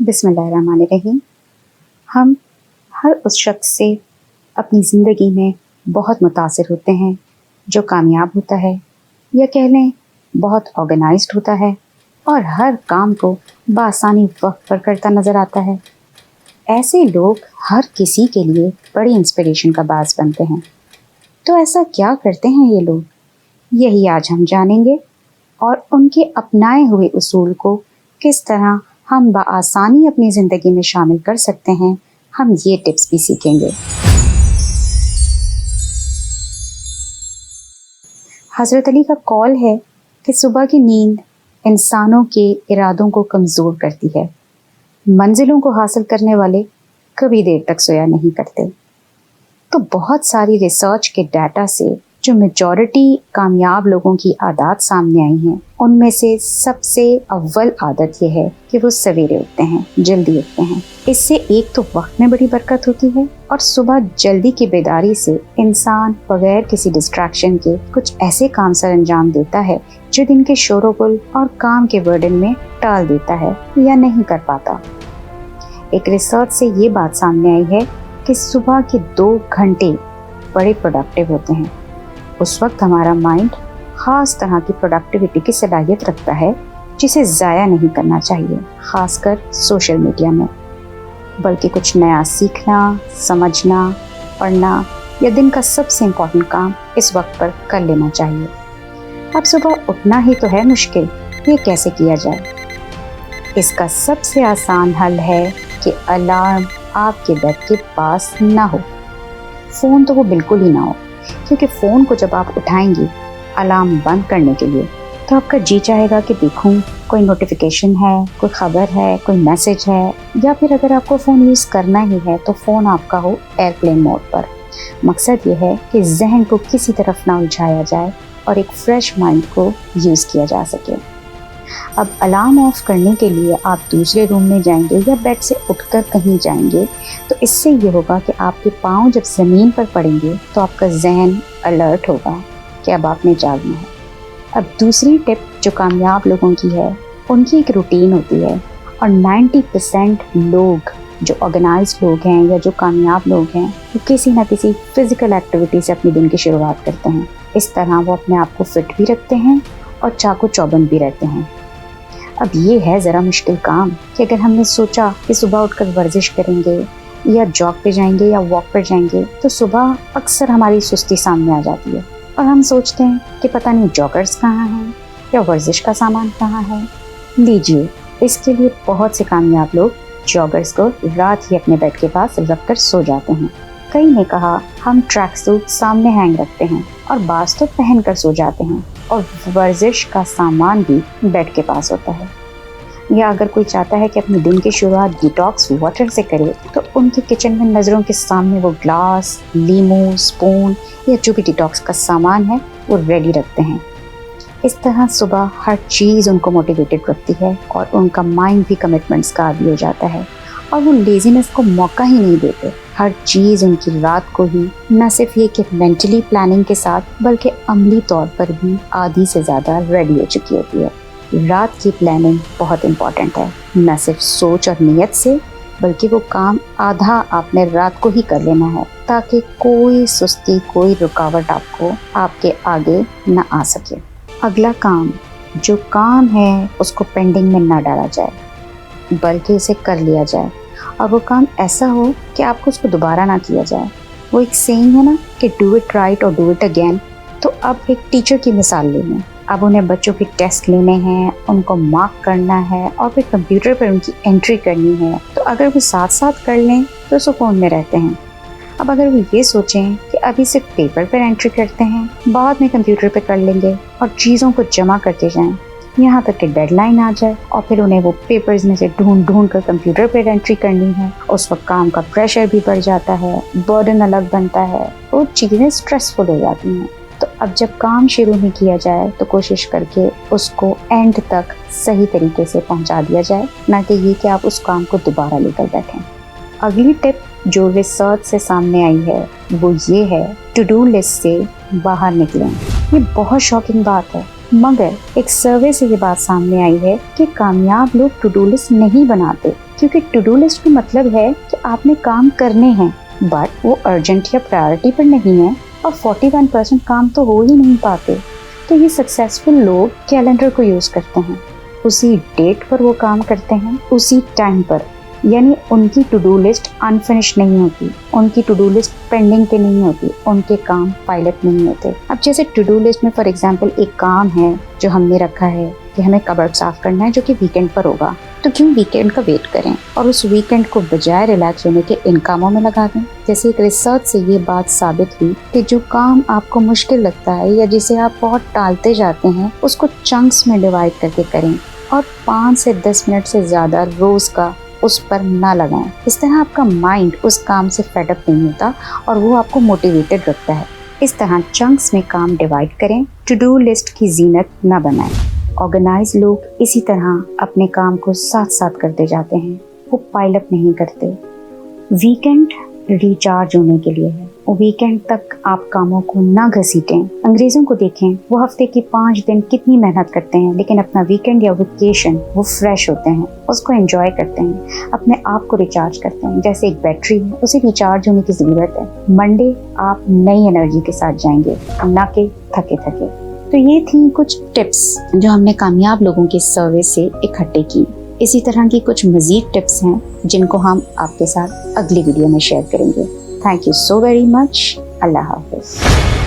बिस्मिल्लाहिर्रहमानिर्रहीम। हम हर उस शख्स से अपनी ज़िंदगी में बहुत मुतासिर होते हैं जो कामयाब होता है या कह लें बहुत ऑर्गेनाइज्ड होता है और हर काम को बआसानी वक्त पर करता नज़र आता है। ऐसे लोग हर किसी के लिए बड़ी इंस्पिरेशन का बाज़ बनते हैं। तो ऐसा क्या करते हैं ये लोग, यही आज हम जानेंगे और उनके अपनाए हुए उसूल को किस तरह हम बआसानी अपनी ज़िंदगी में शामिल कर सकते हैं, हम ये टिप्स भी सीखेंगे। हज़रत अली का कौल है कि सुबह की नींद इंसानों के इरादों को कमज़ोर करती है। मंजिलों को हासिल करने वाले कभी देर तक सोया नहीं करते। तो बहुत सारी रिसर्च के डाटा से जो मेजॉरिटी कामयाब लोगों की आदत सामने आई हैं, उनमें से सबसे अव्वल आदत यह है कि वो सवेरे उठते हैं, जल्दी उठते हैं। इससे एक तो वक्त में बड़ी बरकत होती है और सुबह जल्दी की बेदारी से इंसान बगैर किसी डिस्ट्रैक्शन के कुछ ऐसे काम सर अंजाम देता है जो दिन के शोरोगुल और काम के बर्डन में टाल देता है या नहीं कर पाता। एक रिसर्च से ये बात सामने आई है कि सुबह के 2 घंटे बड़े प्रोडक्टिव होते हैं। उस वक्त हमारा माइंड ख़ास तरह की प्रोडक्टिविटी की सलाहियत रखता है जिसे ज़ाया नहीं करना चाहिए, ख़ासकर सोशल मीडिया में, बल्कि कुछ नया सीखना, समझना, पढ़ना या दिन का सबसे इम्पोर्टेंट काम इस वक्त पर कर लेना चाहिए। अब सुबह उठना ही तो है मुश्किल, ये कैसे किया जाए? इसका सबसे आसान हल है कि अलार्म आपके बेड के पास ना हो। फ़ोन तो वो बिल्कुल ही ना हो, क्योंकि फ़ोन को जब आप उठाएंगे अलार्म बंद करने के लिए तो आपका जी चाहेगा कि देखूं कोई नोटिफिकेशन है, कोई ख़बर है, कोई मैसेज है, या फिर अगर आपको फ़ोन यूज़ करना ही है तो फ़ोन आपका हो एयरप्लेन मोड पर। मकसद ये है कि जहन को किसी तरफ ना उलझाया जाए और एक फ़्रेश माइंड को यूज़ किया जा सके। अब अलार्म ऑफ करने के लिए आप दूसरे रूम में जाएंगे या बेड से उठकर कहीं जाएंगे तो इससे ये होगा कि आपके पाँव जब ज़मीन पर पड़ेंगे तो आपका जहन अलर्ट होगा कि अब आपने जागना है। अब दूसरी टिप जो कामयाब लोगों की है, उनकी एक रूटीन होती है और 90% लोग जो ऑर्गेनाइज्ड लोग हैं या जो कामयाब लोग हैं वो किसी न किसी फ़िज़िकल एक्टिविटी से अपने दिन की शुरुआत करते हैं। इस तरह वो अपने आप को फिट भी रखते हैं और चाको चौबंद भी रहते हैं। अब ये है ज़रा मुश्किल काम कि अगर हमने सोचा कि सुबह उठकर वर्जिश करेंगे या जॉग पे जाएंगे या वॉक पर जाएंगे तो सुबह अक्सर हमारी सुस्ती सामने आ जाती है और हम सोचते हैं कि पता नहीं जॉगर्स कहाँ हैं या वर्जिश का सामान कहाँ है। लीजिए, इसके लिए बहुत से कामयाब लोग जॉगर्स को रात ही अपने बेड के पास रख कर सो जाते हैं। कई ने कहा हम ट्रैक सूट सामने हैंग रखते हैं और बाज़ तो पहन कर सो जाते हैं और वर्जिश का सामान भी बेड के पास होता है। या अगर कोई चाहता है कि अपने दिन की शुरुआत डिटॉक्स वाटर से करे तो उनके किचन में नज़रों के सामने वो ग्लास, लीमू, स्पून या जो भी डिटॉक्स का सामान है वो रेडी रखते हैं। इस तरह सुबह हर चीज़ उनको मोटिवेटेड रखती है और उनका माइंड भी कमिटमेंट्स का आदी हो जाता है और वो लेज़ीनेस को मौका ही नहीं देते। हर चीज़ उनकी रात को ही न सिर्फ ये कि मेंटली प्लानिंग के साथ बल्कि अमली तौर पर भी आधी से ज़्यादा रेडी हो चुकी होती है। रात की प्लानिंग बहुत इम्पॉर्टेंट है, न सिर्फ सोच और नीयत से बल्कि वो काम आधा आपने रात को ही कर लेना है ताकि कोई सुस्ती, कोई रुकावट आपके आगे न आ सके। अगला काम, जो काम है उसको पेंडिंग में ना डाला जाए बल्कि इसे कर लिया जाए और वो काम ऐसा हो कि आपको उसको दोबारा ना किया जाए। वो एक सेइंग है ना कि डू इट राइट और डू इट अगेन। तो अब एक टीचर की मिसाल ले लें। अब उन्हें बच्चों के टेस्ट लेने हैं, उनको मार्क करना है और फिर कंप्यूटर पर उनकी एंट्री करनी है। तो अगर वो साथ साथ कर लें तो सुकून में रहते हैं। अब अगर वो ये सोचें कि अभी सिर्फ पेपर पर एंट्री करते हैं, बाद में कंप्यूटर पर कर लेंगे और चीज़ों को जमा करते जाएं यहाँ तक कि डेडलाइन आ जाए और फिर उन्हें वो पेपर्स में से ढूंढ कर कंप्यूटर पर एंट्री करनी है, उस वक्त काम का प्रेशर भी बढ़ जाता है, बर्डन अलग बनता है, वो चीज़ें स्ट्रेसफुल हो जाती हैं। तो अब जब काम शुरू नहीं किया जाए तो कोशिश करके उसको एंड तक सही तरीके से पहुंचा दिया जाए, ना कि ये कि आप उस काम को दोबारा लेकर बैठें। अगली टिप जो रिसर्च से सामने आई है वो ये है, टू डू लिस्ट से बाहर निकलें। ये बहुत शॉकिंग बात है मगर एक सर्वे से ये बात सामने आई है कि कामयाब लोग टू डू लिस्ट नहीं बनाते, क्योंकि टू डू लिस्ट का मतलब है कि आपने काम करने हैं, बट वो अर्जेंट या प्रायोरिटी पर नहीं है और 41% काम तो हो ही नहीं पाते। तो ये सक्सेसफुल लोग कैलेंडर को यूज़ करते हैं, उसी डेट पर वो काम करते हैं, उसी टाइम पर, यानी उनकी टू डू लिस्ट अनफिनिश नहीं होती, उनकी टू डू लिस्ट पेंडिंग पे नहीं होती, उनके काम पायलट नहीं होते। अब जैसे टू डू लिस्ट में फॉर एग्जांपल एक काम है जो हमने रखा है कि हमें कबर्ड साफ करना है, जो कि वीकेंड पर होगा, तो क्यों वीकेंड का वेट करें और उस वीकेंड को बजाय रिलैक्स होने के इन कामों में लगा दें। जैसे एक रिसर्च से ये बात साबित हुई कि जो काम आपको मुश्किल लगता है या जिसे आप बहुत टालते जाते हैं, उसको चंक्स में डिवाइड करके करें और 5 से 10 मिनट से ज़्यादा रोज़ का उस पर ना लगाएं। इस तरह आपका माइंड उस काम से फेडअप नहीं होता और वो आपको मोटिवेटेड रखता है। इस तरह चंक्स में काम डिवाइड करें, टू डू लिस्ट की जीनत ना बनाएं। ऑर्गेनाइज लोग इसी तरह अपने काम को साथ साथ करते जाते हैं, वो पाइल अप नहीं करते। वीकेंड रिचार्ज होने के लिए है, वीकेंड तक आप कामों को ना घसीटें। अंग्रेज़ों को देखें, वो हफ्ते के 5 दिन कितनी मेहनत करते हैं, लेकिन अपना वीकेंड या वेकेशन वो फ्रेश होते हैं, उसको एंजॉय करते हैं, अपने आप को रिचार्ज करते हैं। जैसे एक बैटरी है, उसे रिचार्ज होने की ज़रूरत है। मंडे आप नई एनर्जी के साथ जाएंगे, ना कि थके थके। तो ये थी कुछ टिप्स जो हमने कामयाब लोगों के सर्वे से इकट्ठे की। इसी तरह की कुछ मज़ीद टिप्स हैं जिनको हम आपके साथ अगली वीडियो में शेयर करेंगे। Thank you so very much. Allah हाफ़िज़।